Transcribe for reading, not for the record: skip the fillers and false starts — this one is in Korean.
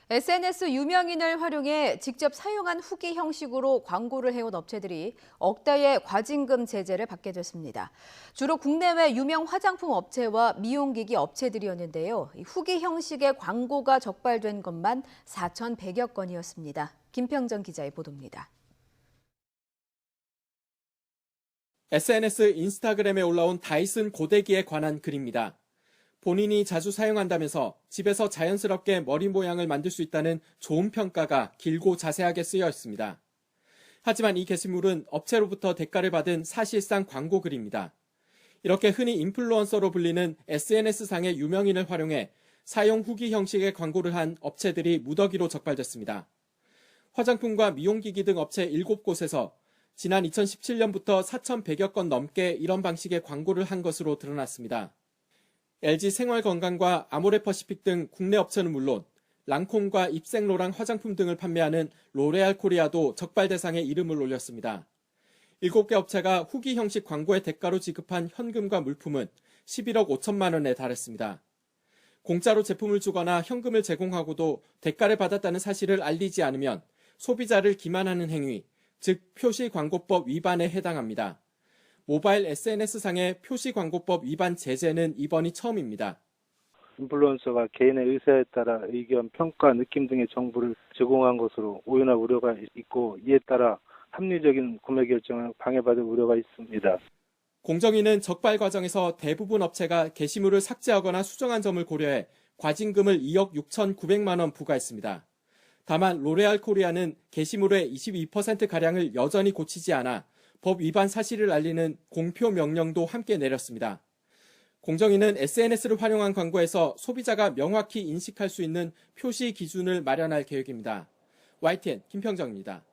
SNS 유명인을 활용해 직접 사용한 후기 형식으로 광고를 해온 업체들이 억대의 과징금 제재를 받게 됐습니다. 주로 국내외 유명 화장품 업체와 미용기기 업체들이었는데요. 후기 형식의 광고가 적발된 것만 4,100여 건이었습니다. 김평정 기자의 보도입니다. SNS 인스타그램에 올라온 다이슨 고데기에 관한 글입니다. 본인이 자주 사용한다면서 집에서 자연스럽게 머리 모양을 만들 수 있다는 좋은 평가가 길고 자세하게 쓰여 있습니다. 하지만 이 게시물은 업체로부터 대가를 받은 사실상 광고 글입니다. 이렇게 흔히 인플루언서로 불리는 SNS상의 유명인을 활용해 사용 후기 형식의 광고를 한 업체들이 무더기로 적발됐습니다. 화장품과 미용기기 등 업체 7곳에서 지난 2017년부터 4,100여 건 넘게 이런 방식의 광고를 한 것으로 드러났습니다. LG 생활건강과 아모레퍼시픽 등 국내 업체는 물론 랑콤과 입생로랑 화장품 등을 판매하는 로레알 코리아도 적발 대상에 이름을 올렸습니다. 7개 업체가 후기 형식 광고의 대가로 지급한 현금과 물품은 11억 5천만 원에 달했습니다. 공짜로 제품을 주거나 현금을 제공하고도 대가를 받았다는 사실을 알리지 않으면 소비자를 기만하는 행위, 즉 표시광고법 위반에 해당합니다. 모바일 SNS상의 표시광고법 위반 제재는 이번이 처음입니다. 인플루언서가 개인의 의사에 따라 의견, 평가, 느낌 등의 정보를 제공한 것으로 오해나 우려가 있고 이에 따라 합리적인 구매 결정을 방해받을 우려가 있습니다. 공정위는 적발 과정에서 대부분 업체가 게시물을 삭제하거나 수정한 점을 고려해 과징금을 2억 6,900만 원 부과했습니다. 다만 로레알 코리아는 게시물의 22%가량을 여전히 고치지 않아 법 위반 사실을 알리는 공표 명령도 함께 내렸습니다. 공정위는 SNS를 활용한 광고에서 소비자가 명확히 인식할 수 있는 표시 기준을 마련할 계획입니다. YTN 김평정입니다.